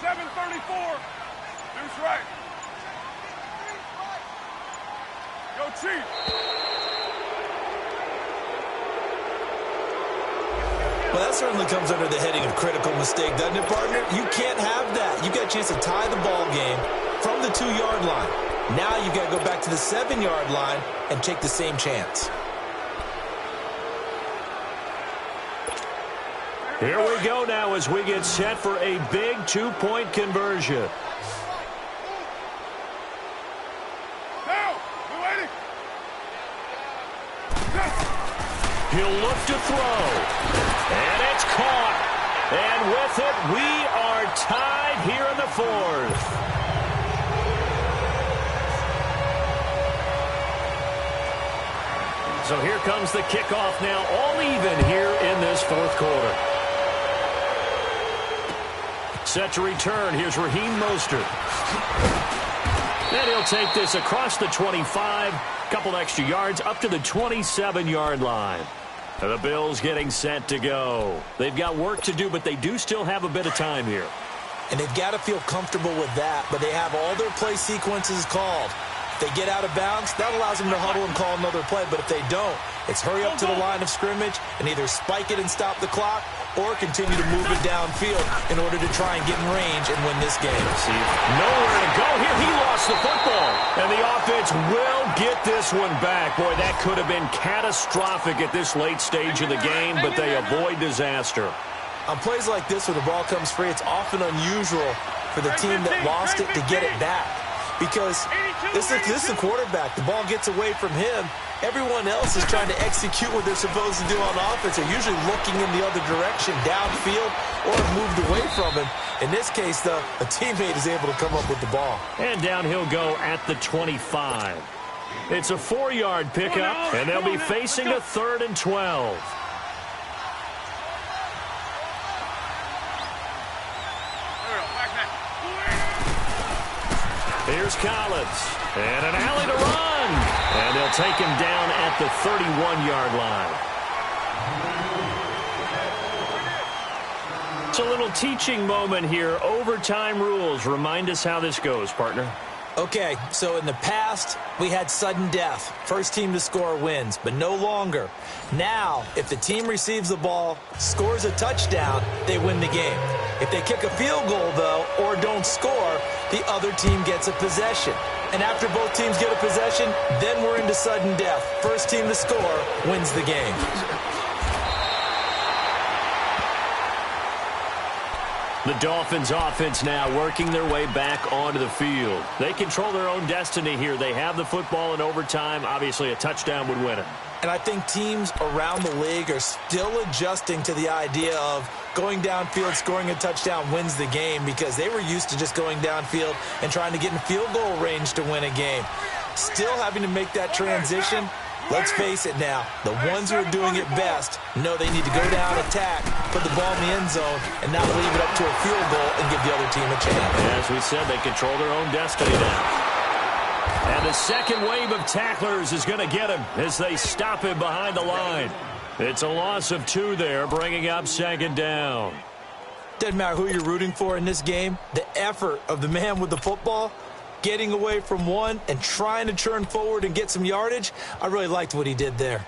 C: 7:34. Deuce right. Go Chief.
B: Well, that certainly comes under the heading of critical mistake, doesn't it, partner? You can't have that. You got a chance to tie the ball game from the 2-yard line. Now you got to go back to the 7-yard line and take the same chance.
A: Here we go now as we get set for a big 2-point conversion.
C: Down, 280.
A: He'll look to throw. And it's caught. And with it, we are tied here in the 4th. So here comes the kickoff now, all even here in this 4th quarter. Set to return, here's Raheem Mostert. And he'll take this across the 25, couple extra yards, up to the 27-yard line. The Bills getting set to go. They've got work to do, but they do still have a bit of time here.
B: And they've got to feel comfortable with that, but they have all their play sequences called. They get out of bounds, that allows them to huddle and call another play. But if they don't, it's hurry up to the line of scrimmage and either spike it and stop the clock or continue to move it downfield in order to try and get in range and win this game.
A: See, nowhere to go here. He lost the football. And the offense will get this one back. Boy, that could have been catastrophic at this late stage of the game, but they avoid disaster.
B: On plays like this where the ball comes free, it's often unusual for the team that lost it to get it back. because this is the quarterback. The ball gets away from him. Everyone else is trying to execute what they're supposed to do on offense. They're usually looking in the other direction, downfield, or moved away from him. In this case, though, a teammate is able to come up with the ball.
A: And down he'll go at the 25. It's a 4-yard pickup, and they'll be facing a 3rd and 12. Here's Collins, and an alley to run. And they'll take him down at the 31-yard line. It's a little teaching moment here. Overtime rules. Remind us how this goes, partner.
B: Okay, so in the past, we had sudden death. First team to score wins, but no longer. Now, if the team receives the ball, scores a touchdown, they win the game. If they kick a field goal, though, or don't score, the other team gets a possession. And after both teams get a possession, then we're into sudden death. First team to score wins the game.
A: The Dolphins offense now working their way back onto the field. They control their own destiny here. They have the football in overtime. Obviously, a touchdown would win it.
B: And I think teams around the league are still adjusting to the idea of going downfield, scoring a touchdown wins the game, because they were used to just going downfield and trying to get in field goal range to win a game. Still having to make that transition. Let's face it now, the ones who are doing it best know they need to go down, attack, put the ball in the end zone, and not leave it up to a field goal and give the other team a chance.
A: As we said, they control their own destiny now. And the second wave of tacklers is going to get him as they stop him behind the line. It's a loss of 2 there, bringing up 2nd down.
B: Doesn't matter who you're rooting for in this game, the effort of the man with the football, getting away from one and trying to turn forward and get some yardage, I really liked what he did there.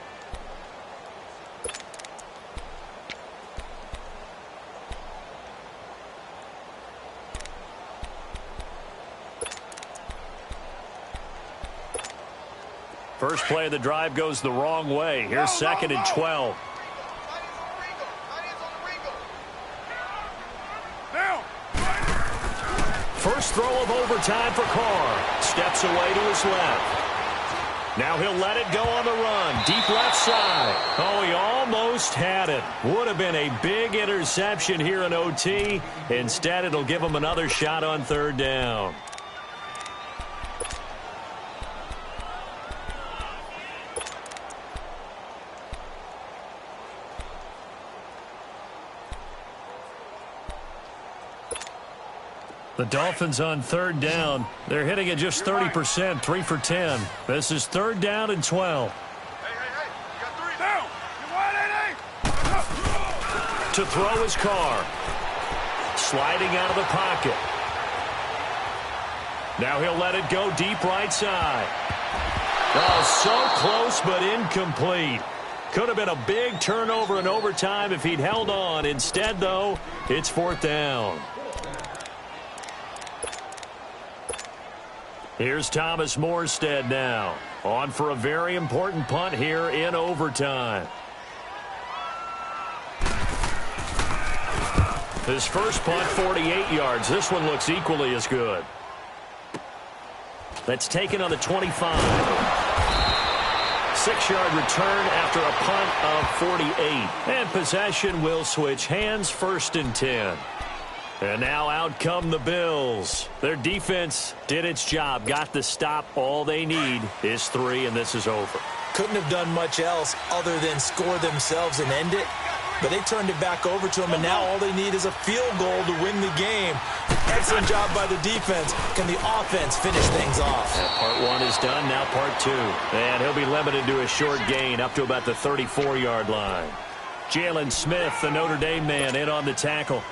A: First play of the drive goes the wrong way. Here's 2nd and 12. First throw of overtime for Carr. Steps away to his left. Now he'll let it go on the run. Deep left side. Oh, he almost had it. Would have been a big interception here in OT. Instead, it'll give him another shot on 3rd down. The Dolphins on 3rd down. They're hitting at just 30%, 3 for 10. This is 3rd down and 12.
C: Hey, you got 3 down. You want it,
A: To throw his Carr. Sliding out of the pocket. Now he'll let it go deep right side. Oh, so close but incomplete. Could have been a big turnover in overtime if he'd held on. Instead, though, it's 4th down. Here's Thomas Morstead now, on for a very important punt here in overtime. His first punt, 48 yards. This one looks equally as good. That's taken on the 25. 6-yard return after a punt of 48. And possession will switch hands, 1st and 10. And now out come the Bills. Their defense did its job, got the stop. All they need is 3, and this is over.
B: Couldn't have done much else other than score themselves and end it. But they turned it back over to them, and now all they need is a field goal to win the game. Excellent job by the defense. Can the offense finish things off?
A: And part 1 is done, now part 2. And he'll be limited to a short gain up to about the 34-yard line. Jalen Smith, the Notre Dame man, in on the tackle.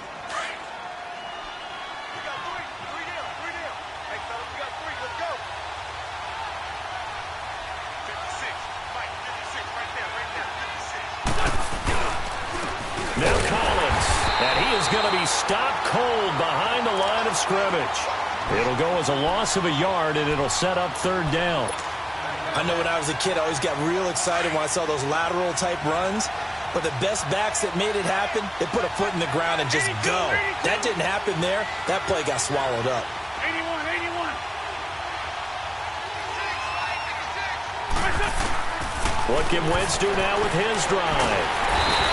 A: Now Collins, and he is going to be stopped cold behind the line of scrimmage. It'll go as a loss of a yard, and it'll set up 3rd down.
B: I know when I was a kid, I always got real excited when I saw those lateral-type runs. But the best backs that made it happen, they put a foot in the ground and just go. That didn't happen there. That play got swallowed up.
C: 81.
A: What can Wentz do now with his drive?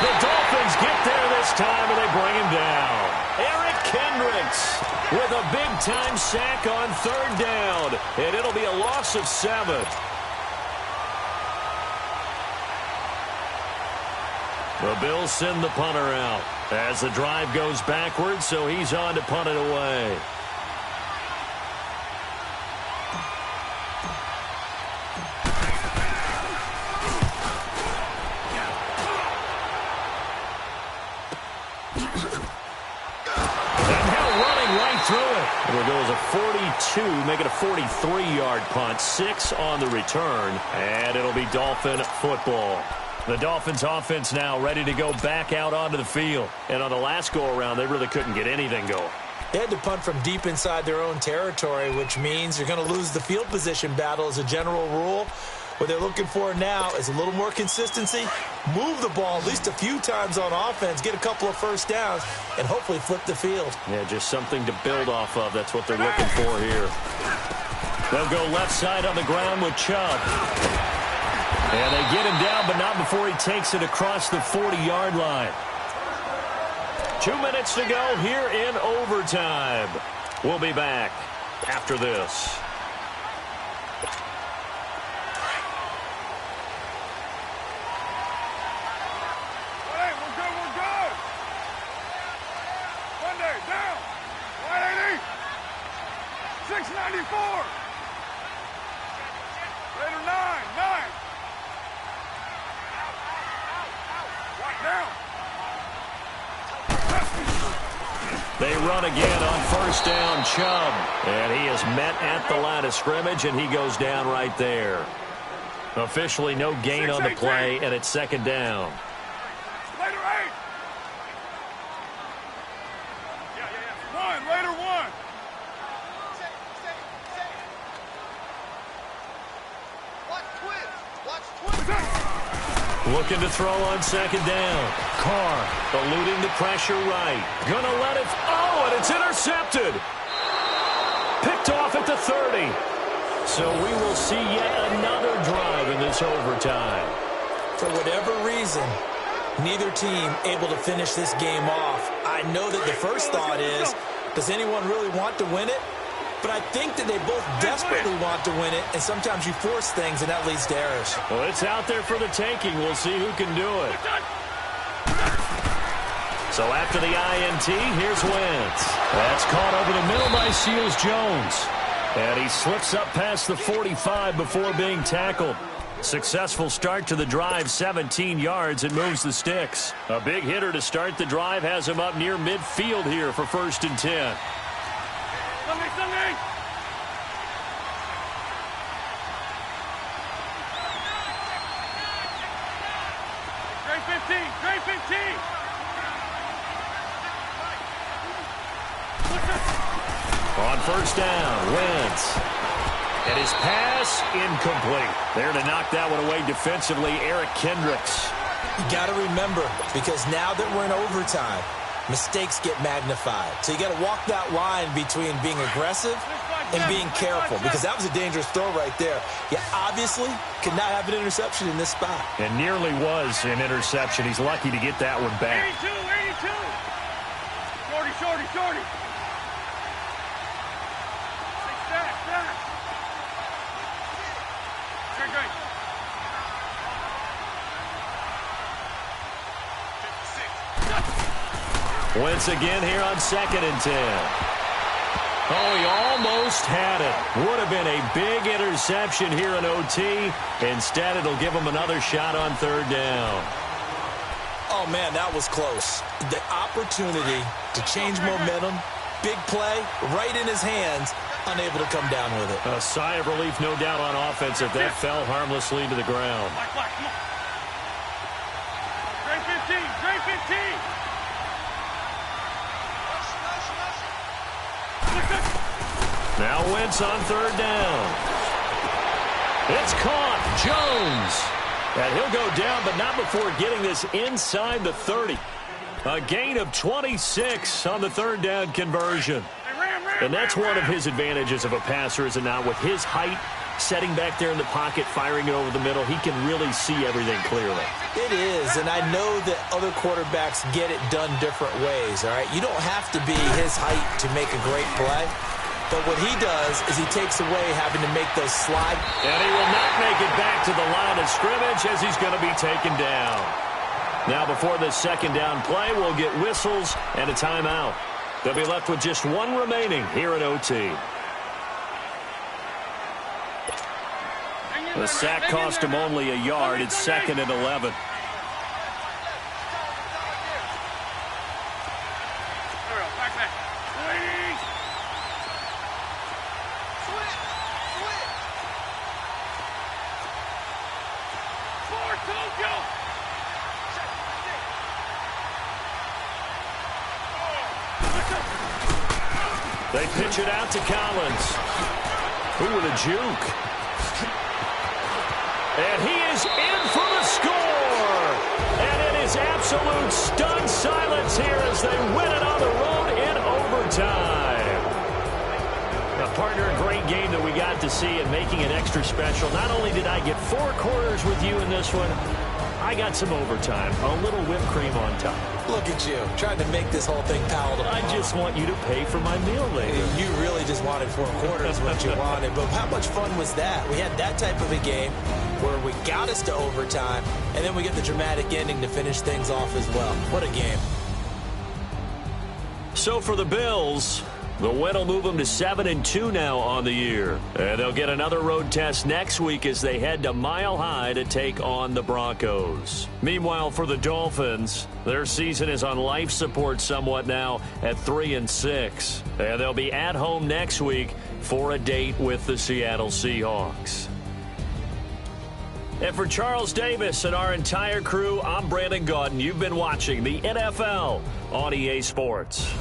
A: The Dolphins get there this time, and they bring him down. Eric Kendricks with a big-time sack on third down, and it'll be a loss of 7. The Bills send the punter out as the drive goes backwards, so he's on to punt it away. It'll go as a 42, make it a 43-yard punt, 6 on the return, and it'll be Dolphin football. The Dolphins offense now ready to go back out onto the field. And on the last go-around, they really couldn't get anything going.
B: They had to punt from deep inside their own territory, which means you're going to lose the field position battle as a general rule. What they're looking for now is a little more consistency, move the ball at least a few times on offense, get a couple of first downs, and hopefully flip the field.
A: Yeah, just something to build off of. That's what they're looking for here. They'll go left side on the ground with Chubb. And they get him down, but not before he takes it across the 40-yard line. 2 minutes to go here in overtime. We'll be back after this. They run again on first down, Chubb. And he is met at the line of scrimmage, and he goes down right there. Officially no gain on the play, and it's second down.
C: Later 8. Later 1.
A: Looking to throw on second down. Carr eluding the pressure right. Gonna let it. Oh, and it's intercepted. Picked off at the 30. So we will see yet another drive in this overtime.
B: For whatever reason, neither team able to finish this game off. I know that the first thought is, does anyone really want to win it? But I think that they both desperately want to win it, and sometimes you force things, and that leads to errors.
A: Well, it's out there for the taking. We'll see who can do it. So after the INT, here's Wentz. That's caught over the middle by Seals-Jones. And he slips up past the 45 before being tackled. Successful start to the drive, 17 yards, and moves the sticks. A big hitter to start the drive has him up near midfield here for 1st and 10.
C: Sunday. Grade 15.
A: On first down, Wentz. And his pass incomplete. There to knock that one away defensively, Eric Kendricks.
B: You got to remember, because now that we're in overtime, mistakes get magnified. So you got to walk that line between being aggressive and being careful, because that was a dangerous throw right there. You obviously could not have an interception in this spot.
A: And nearly was an interception. He's lucky to get that one back.
C: 82. Shorty. Stack. Great.
A: Wentz again here on 2nd and 10. Oh, he almost had it. Would have been a big interception here in OT. Instead, it'll give him another shot on 3rd down.
B: Oh, man, that was close. The opportunity to change momentum, big play, right in his hands, unable to come down with it.
A: A sigh of relief, no doubt, on offense if that fell harmlessly to the ground.
C: Grade 15.
A: Now Wentz on 3rd down. It's caught. Jones. And he'll go down, but not before getting this inside the 30. A gain of 26 on the 3rd down conversion. And that's one of his advantages of a passer, is it not? With his height Setting back there in the pocket, firing it over the middle, he can really see everything clearly.
B: It is, and I know that other quarterbacks get it done different ways, all right? You don't have to be his height to make a great play, but what he does is he takes away having to make those slide.
A: And he will not make it back to the line of scrimmage as he's going to be taken down. Now, before this second down play, we'll get whistles and a timeout. They'll be left with just one remaining here at OT. The sack cost him only a yard. It's 2nd and 11. They pitch it out to Collins. Ooh, with a juke. And he is in for the score. And it is absolute stunned silence here as they win it on the road in overtime. Now, partner, a great game that we got to see and making it extra special. Not only did I get 4 quarters with you in this one, I got some overtime, a little whipped cream on top.
B: Look at you, trying to make this whole thing palatable.
A: I just want you to pay for my meal later.
B: You really just wanted 4 quarters what you wanted, but how much fun was that? We had that type of a game where we got us to overtime, and then we get the dramatic ending to finish things off as well. What a game.
A: So for the Bills, the win will move them to 7-2 now on the year. And they'll get another road test next week as they head to Mile High to take on the Broncos. Meanwhile, for the Dolphins, their season is on life support somewhat now at 3-6. And they'll be at home next week for a date with the Seattle Seahawks. And for Charles Davis and our entire crew, I'm Brandon Gaudin. You've been watching the NFL on EA Sports.